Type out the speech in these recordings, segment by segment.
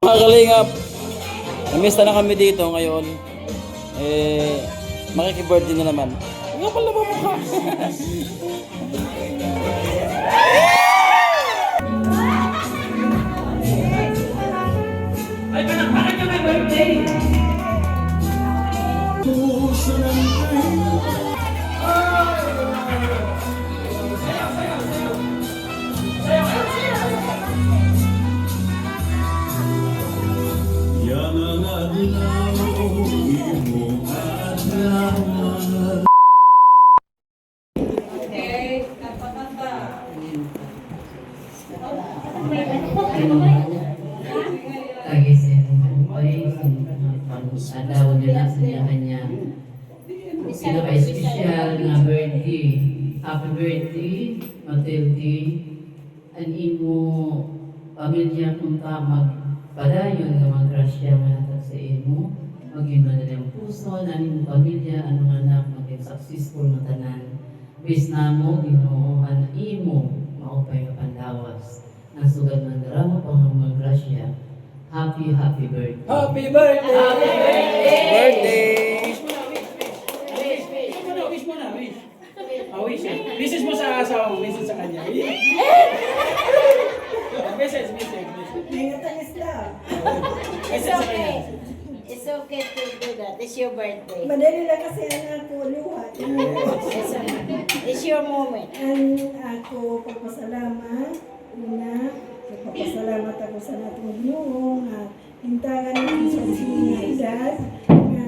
Mga kalingap, namista na kami dito ngayon. Makikibirthday na naman. Nga pala mo mukha. Ay, bakit ka may birthday? Adaw nila sa kanya. Sino ka special nga birthday. Happy birthday, Matilde. Ang imo pamilya kung tamag padayon nga maggrasya nga hatag sa imo. Maging madalang puso, na imo pamilya, anong anak, maging successful na tanan. Bis na mo, Ginoo, ang imo, maupay ka pandawas. Ang sugad ng drama pang maggrasya. Happy birthday. Happy birthday! Happy birthday! Birthday! Wish mo na. Wish. Message mo sa asawa mo, message sa kanya. Message. Tingnan lang. Message sa kanya. It's okay to do that. It's your birthday. Madali lang kasi anak ko luhat. It's your moment. Ang ako pagpasalamat. Una, nagpapasalamat ako sa natong Ginoo nga hintagan ng sa nga edad. Nga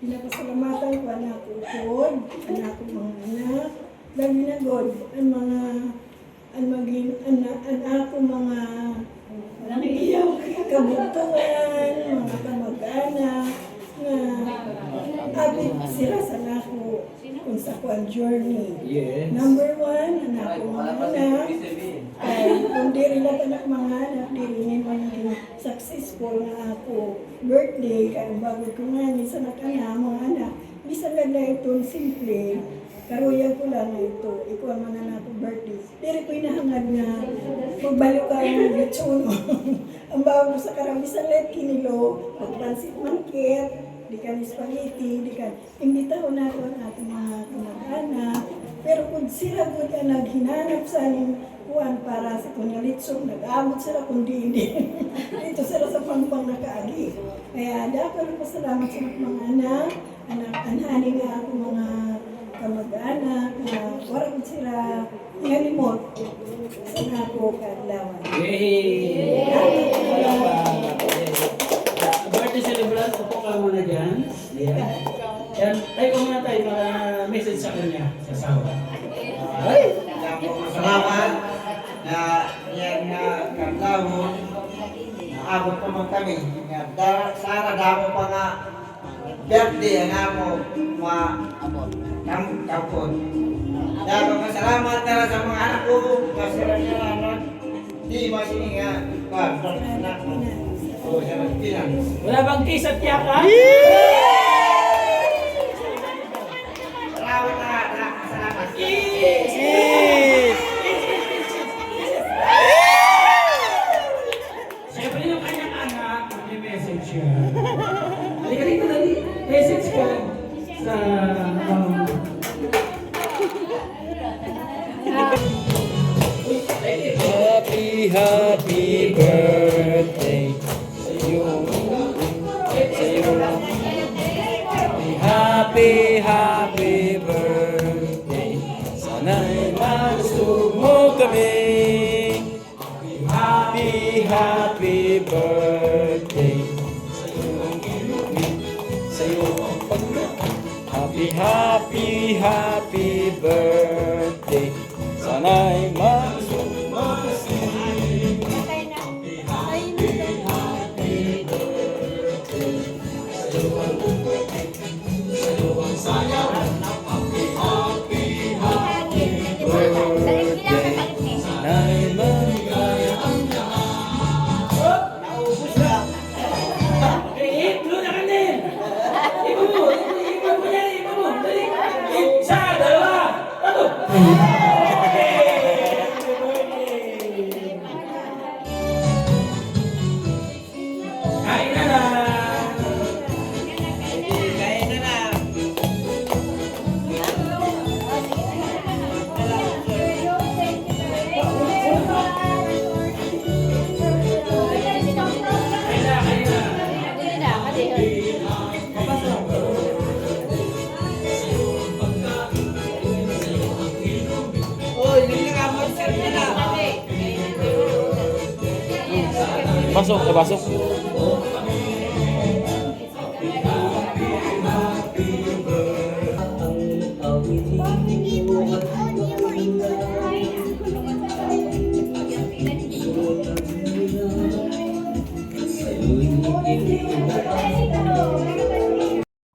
pinapasalamatan ko anak ko ukod, anak ko mga anak. Lagi na God, ang ako mga kabutuan, mga kamag-anak, nga abit sila sa nako kung sa kuang journey. Yes. Number one, anak ko mga anak, ay kung di rin lang anak mga anak, di rin maging successful na ako birthday, kaya bago ko nga ni sa nakana mga anak, bisa lang na ito simple, karuyan ko lang na ito, ikaw ang mga anak ko birthday. Diri ko inahangad na magbalik ka ng litsuno. Ang bago sa karamisan let kinilo, magpansit mangkit, di ka ni spaghetti, di ka, imbitaw na ito ang ating mga kamag-anak. Pero kung sila po ka naghinanap sa kuwan para sa kunyalitso, nag-abot sila kung hindi. Dito sila sa pangpang nakaagi. Kaya dapat pasalamat sa mga anak, anhani nga ako mga kamag-anak, na warang sila ngalimot sa nako kadlawan. Yay! Birthday celebrant, upo ka muna dyan. Yan. Yan. Tayo muna tayo para message sa kanya, sa asawa. Salamat na yan nga kadlawon naabot pa man kami nga sana damo pa nga birthday ang amo kapon. Dapat masalamat na sa mga anak ko kasi anak di masini nga anak mo. Oh, sa Pilipinas. Wala bang kiss at yaka? Salamat na salamat. Siyempre yung kanyang anak, may message siya. Halika dito, dali. Message ka sa... Happy birthday sa iyo. Sa iyo. Happy birthday. Sana'y malusog mo kami. Happy birthday. Sa iyo ang pagka. Happy birthday. Sana'y malusog mo kami. pasok. Eh, pasok.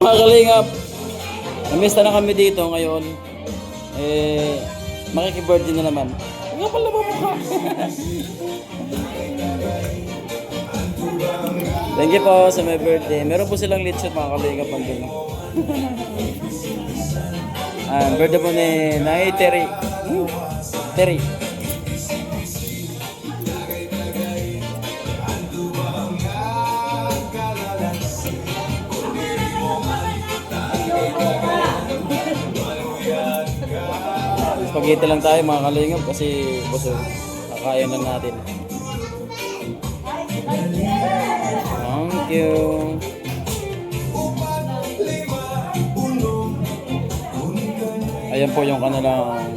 Mga kalingap, namista na kami dito ngayon. Eh, makikibirthday na naman. Nga pala mo mukha. Thank you po sa my birthday. Meron po silang lechon mga kalingap ang dun. Birthday po ni Nay Terry. Terry. Spaghetti lang tayo mga kalingap kasi busog. Kakain lang natin. Thank you. Ayan po yung kanilang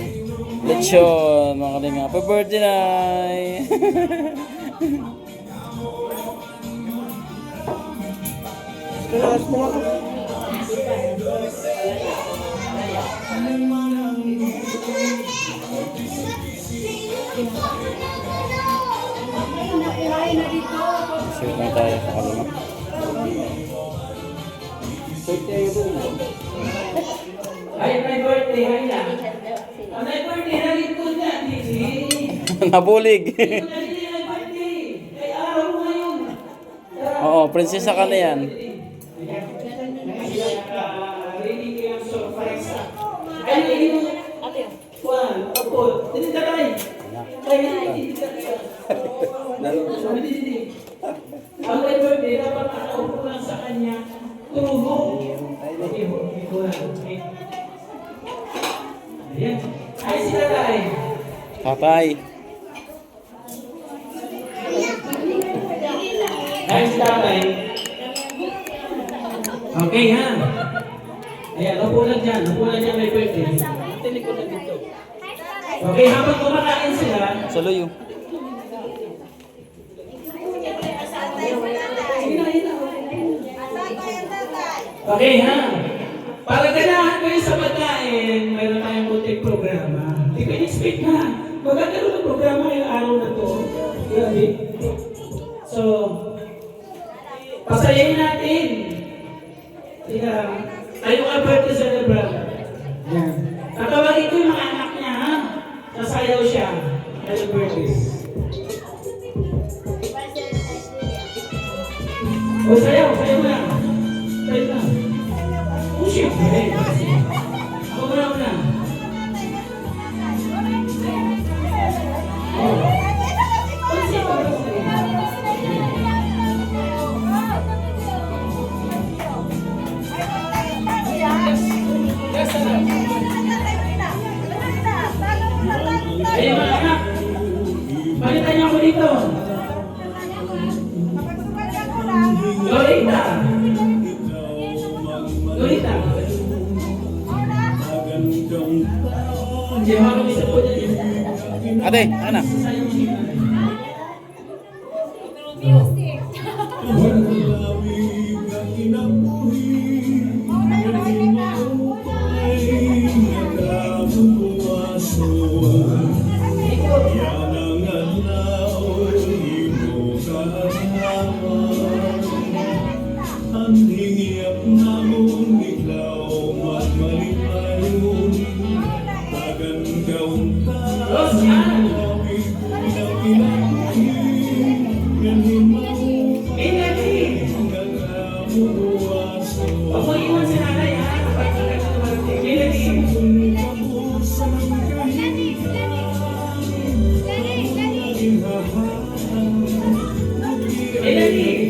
lechon mga kalingap. Happy birthday, Nay! Shoot lang tayo sa kalingap. Ay, my birthday, ay na. My birthday, nalito na, Didi. Nabulig. My birthday. Ay, araw mo ngayon. Oo, prinsesa ka na yan. Ready ko yung surprise. Ay, nalito. One, opo. Dito ka tayo. Ay, dito ka. Ang my birthday, dapat nakaupo lang sa kanya. Tulog. Ayan. Ay, sila tayo. Tatay. Ay, sila tayo. Okay, ha? Ayan, upo lang dyan. Upo lang dyan may birthday. Tinig ko na dito. Okay, habang kumakain sila, Saluyo. okay, ha? Para ganahan kayo sa pagkain, mayroon tayong munting programa. Hindi ko expect na. Magkakaroon ng programa yung araw na to. Grabe. So, pasayayin natin. Sige, tayo ka birthday celebrant. Yan. Tatawagin ko yung mga anak niya, ha? Sasayaw siya. Happy birthday. O, sayaw na. Sayaw na. Oh, siyempre. Ako muna. Ayun mga anak. Palitan niyo ako dito. Lolita. Lolita. Hindi ako isa po dyan. Ate, ano? Huwag mo iwan si nanay, ha? Kapag Eleni!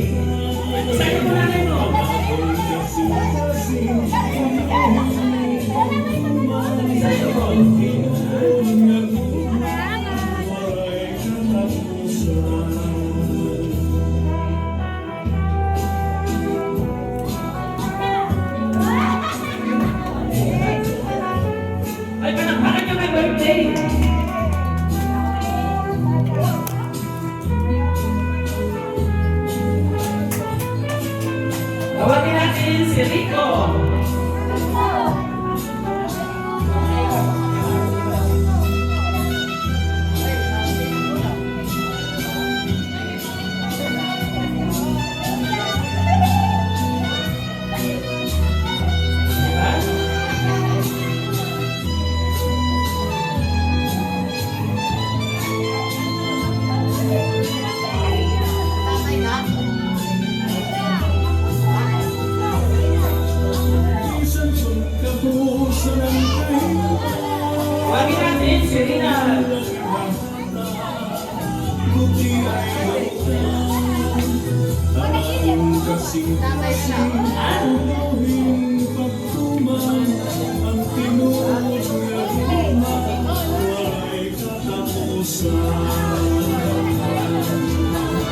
Tawagin natin si Rina.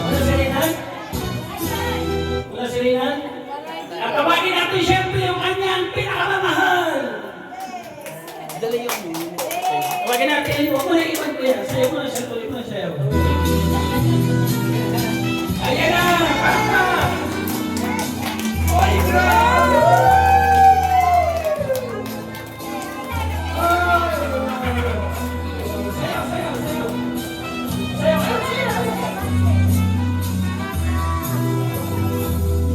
Wala si Rinan? Wala si Rinan? At tawagin natin siyempre yung kanyang pinakamamahal. Tawagin natin, huwag mo na iwan ko yan. Sayo mo na siya, tuloy mo na siya. Ayan na! Papa! Holy God! Sayaw, sayaw, sayaw. Sayaw, sayaw, sayaw.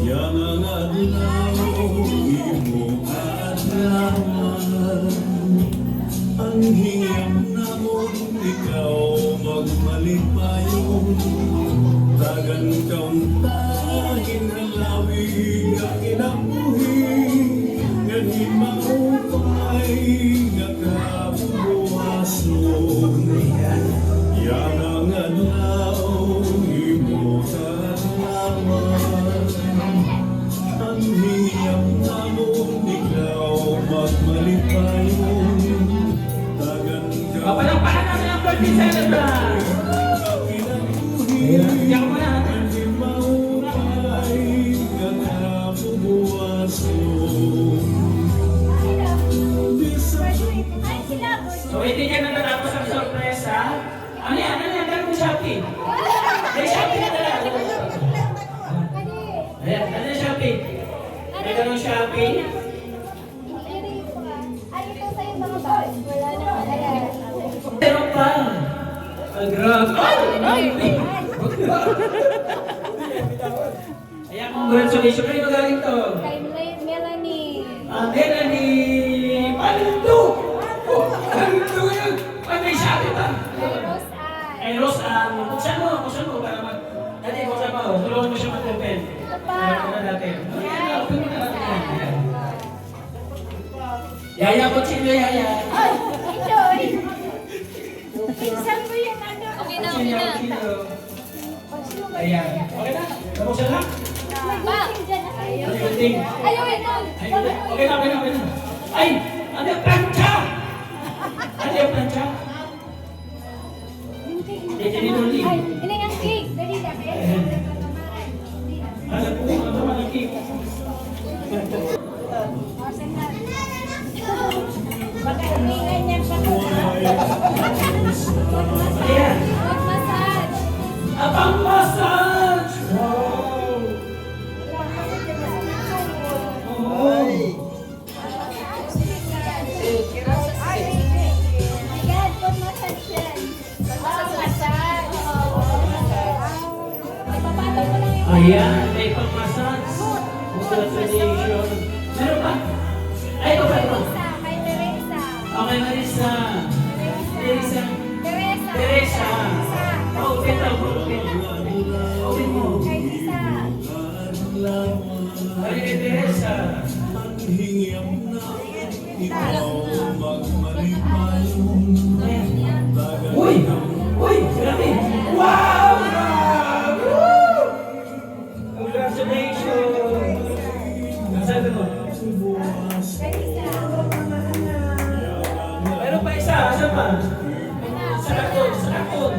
Yan ang adlaw, imo adlawan. Ang hiyam namon, ikaw magmalipayon. Tagan kauntahin halawi nga kinabuhi. Nga himaupay nga kabubuhason. Yan ang adlaw, imo adlawan. Ang hiyam namon, ikaw magmalipayon. Tagan Papalakpakan natin ang birthday celebrant. Diyan mo na. So, hindi ka na natapos ang sorpresa. Ano yan? Ano yan? Ganun Shopee. May Shopee na talaga. Ayan, ano yung Shopee? May ganun Shopee. Meron pa. Ay, grabe. Ay! Ayan, congratulations. Kayo magaling to. Melanie. Melanie Palinto. Palinto yun. Ay, may sabi pa. Ay, Rose Ann. Buksan mo para mag... Dati, buksan mo. Tulungan mo siya mag-open. Ano natin? Ayan, open mo na natin yan. Ayan. Yaya, kutsilyo, Yaya. Ay, enjoy. Pinsan mo yung ano. Okay na, okay na. Kutsilyo. Ayan. Okay na? Nabuksan na? Ba? Ano yung ting? Ayaw, ito. Okay na. Ay! Ano yung plancha? Ano yung plancha? Dito ni Luli. Ay, ini ang cake. Dali na kayo. Ano po ang naman ang cake? Baka hindi ganyan pa ko. Ayan. Mag-massage. Abang massage! Wow! Ay! Ayan, pag-massage yan. Pag-massage. Ipapatong mo lang yung Ayan, may pang-massage. Congratulations. Meron pa? Ay, ito pa ito. Teresa, kay Teresa. Okay, Marisa. Teresa. Teresa. Teresa. Open daw, open. Open mo. Kay Lisa. Ay, Teresa. ang hiyam namon, ikaw magmalipayon. Tagan Uy! Uy! Grabe! Wow! Grabe! Woo! Congratulations! Ang sabi mo? Kay Lisa. Meron pa isa. Saan pa? Sa karton. Sa karton.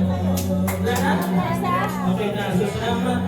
Wala na? Nasa? Okay na. So, salamat